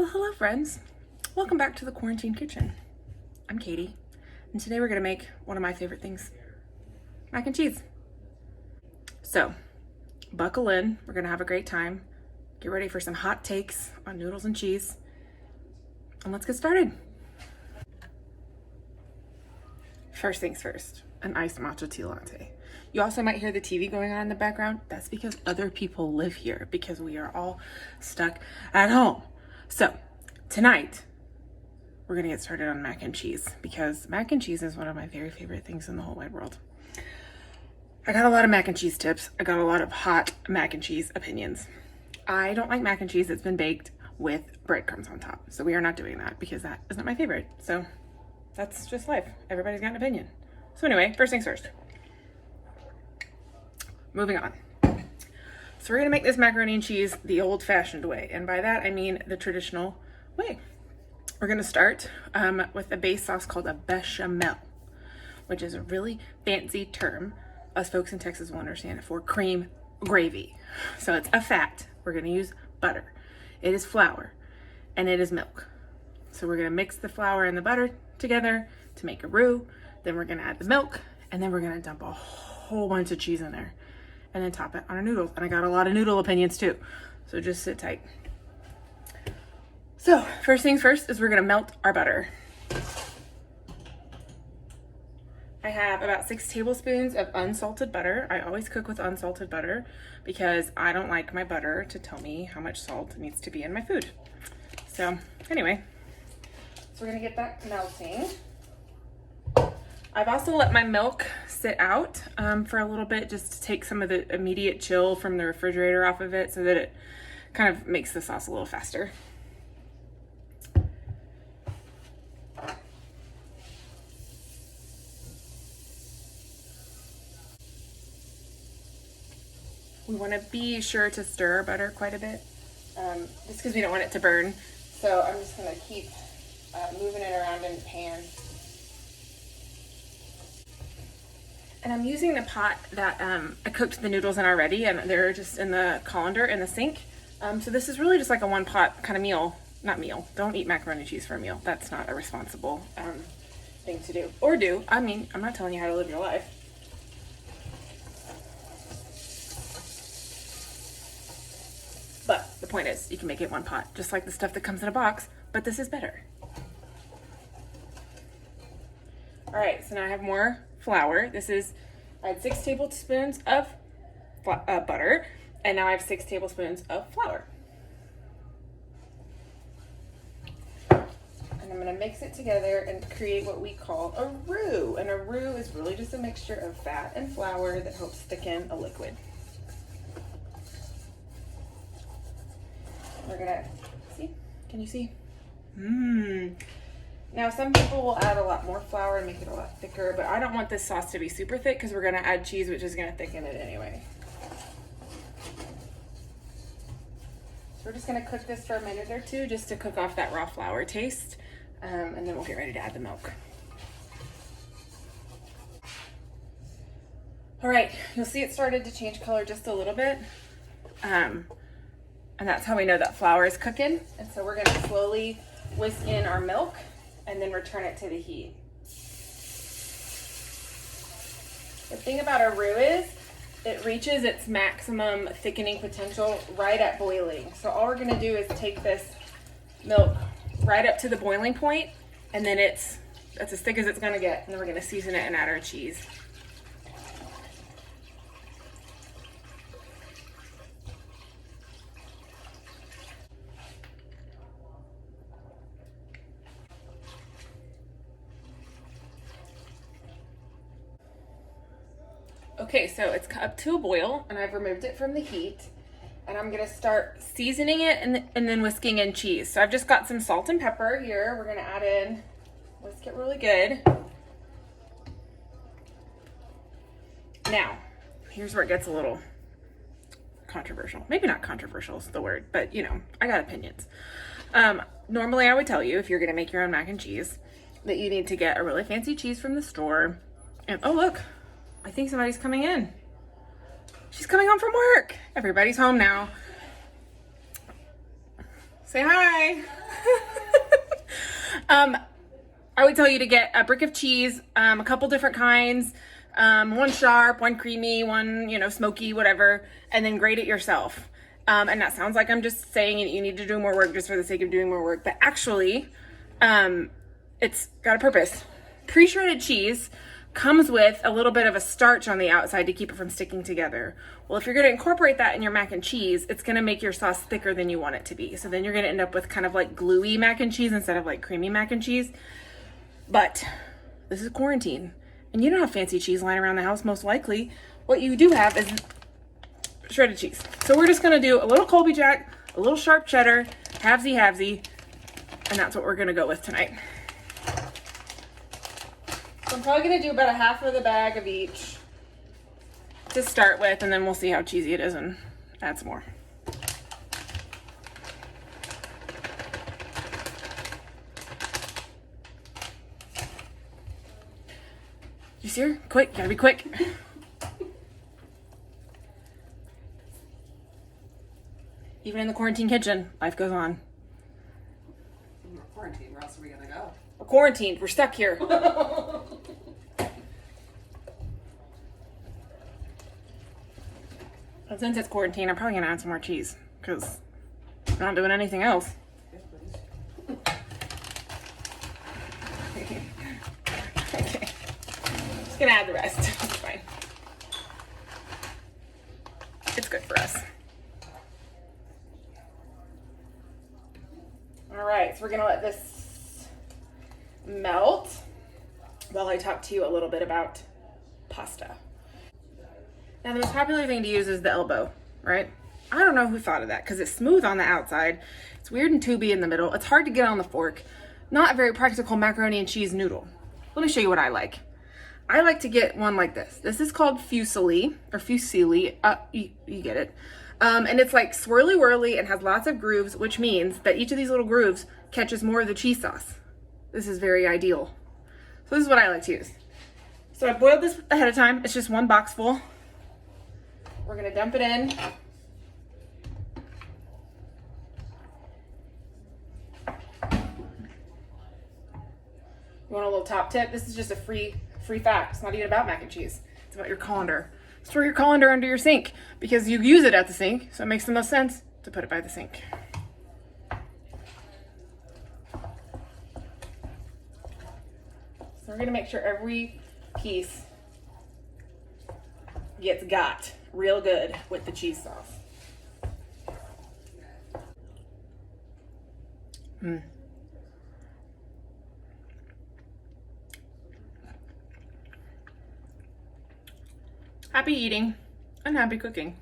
Well, hello friends. Welcome back to the Quarantine Kitchen. I'm Katie, and today we're gonna make one of my favorite things, mac and cheese. So, buckle in, we're gonna have a great time. Get ready for some hot takes on noodles and cheese, and let's get started. First things first, an iced matcha tea latte. You also might hear the TV going on in the background. That's because other people live here because we are all stuck at home. So tonight we're gonna get started on mac and cheese because mac and cheese is one of my very favorite things in the whole wide world. I got a lot of mac and cheese tips. I got a lot of hot mac and cheese opinions. I don't like mac and cheese that's been baked with breadcrumbs on top. So we are not doing that because that is not my favorite. So that's just life. Everybody's got an opinion. So anyway, first things first. Moving on. So we're gonna make this macaroni and cheese the old-fashioned way. And by that, I mean the traditional way. We're gonna start with a base sauce called a bechamel, which is a really fancy term. Us folks in Texas will understand it for cream gravy. So it's a fat. We're gonna use butter. It is flour and it is milk. So we're gonna mix the flour and the butter together to make a roux. Then we're gonna add the milk and then we're gonna dump a whole bunch of cheese in there and then top it on our noodles. And I got a lot of noodle opinions too. So just sit tight. So first things first is we're gonna melt our butter. I have about 6 tablespoons of unsalted butter. I always cook with unsalted butter because I don't like my butter to tell me how much salt needs to be in my food. So anyway, so we're gonna get that melting. I've also let my milk sit out for a little bit just to take some of the immediate chill from the refrigerator off of it so that it kind of makes the sauce a little faster. We want to be sure to stir our butter quite a bit, just because we don't want it to burn. So I'm just going to keep moving it around in the pan. And I'm using the pot that I cooked the noodles in already, and they're just in the colander in the sink. So this is really just like a one pot kind of meal. Not meal. Don't eat macaroni and cheese for a meal. That's not a responsible thing to do. Or do. I mean, I'm not telling you how to live your life. But the point is, you can make it one pot, just like the stuff that comes in a box, but this is better. All right, so now I have more flour. I had 6 tablespoons of butter, and now I have 6 tablespoons of flour. And I'm gonna mix it together and create what we call a roux. And a roux is really just a mixture of fat and flour that helps thicken a liquid. We're gonna, see? Can you see? Now some people will add a lot more flour and make it a lot thicker, but I don't want this sauce to be super thick because we're gonna add cheese, which is gonna thicken it anyway. So we're just gonna cook this for a minute or two just to cook off that raw flour taste, and then we'll get ready to add the milk. All right, you'll see it started to change color just a little bit. And that's how we know that flour is cooking. And so we're gonna slowly whisk in our milk and then return it to the heat. The thing about a roux is it reaches its maximum thickening potential right at boiling. So all we're gonna do is take this milk right up to the boiling point, and then that's as thick as it's gonna get. And then we're gonna season it and add our cheese. Okay, so it's up to a boil and I've removed it from the heat, and I'm gonna start seasoning it and then whisking in cheese. So I've just got some salt and pepper here. We're gonna add in, whisk it really good. Now, here's where it gets a little controversial. Maybe not controversial is the word, but you know, I got opinions. Normally I would tell you if you're gonna make your own mac and cheese that you need to get a really fancy cheese from the store. And oh look, I think somebody's coming in. She's coming home from work. Everybody's home now. Say hi. I would tell you to get a brick of cheese, a couple different kinds, one sharp, one creamy, one, smoky, whatever, and then grate it yourself. And that sounds like I'm just saying you need to do more work just for the sake of doing more work, but actually, it's got a purpose. Pre-shredded cheese comes with a little bit of a starch on the outside to keep it from sticking together. Well, if you're going to incorporate that in your mac and cheese, it's going to make your sauce thicker than you want it to be. So then you're going to end up with kind of like gluey mac and cheese instead of like creamy mac and cheese. But this is quarantine, and you don't have fancy cheese lying around the house, most likely. What you do have is shredded cheese. So we're just going to do a little Colby Jack, a little sharp cheddar, halvesy, and that's what we're going to go with tonight. So I'm probably going to do about a half of the bag of each to start with, and then we'll see how cheesy it is and add some more. You see her? Quick, gotta be quick. Even in the quarantine kitchen, life goes on. We're quarantined, where else are we gonna go? We're quarantined, we're stuck here. But since it's quarantine, I'm probably gonna add some more cheese, because I'm not doing anything else. Yes, please. Okay. Just gonna add the rest. It's fine. It's good for us. All right, so we're gonna let this melt while I talk to you a little bit about pasta. Now, the most popular thing to use is the elbow, right? I don't know who thought of that because it's smooth on the outside. It's weird and tubey in the middle. It's hard to get on the fork. Not a very practical macaroni and cheese noodle. Let me show you what I like. I like to get one like this. This is called fusilli, or fusilli. You get it. And it's like swirly whirly and has lots of grooves, which means that each of these little grooves catches more of the cheese sauce. This is very ideal. So this is what I like to use. So I boiled this ahead of time. It's just one box full. We're gonna dump it in. You want a little top tip? This is just a free fact. It's not even about mac and cheese. It's about your colander. Store your colander under your sink because you use it at the sink, so it makes the most sense to put it by the sink. So we're gonna make sure every piece gets got real good with the cheese sauce. Happy eating and happy cooking.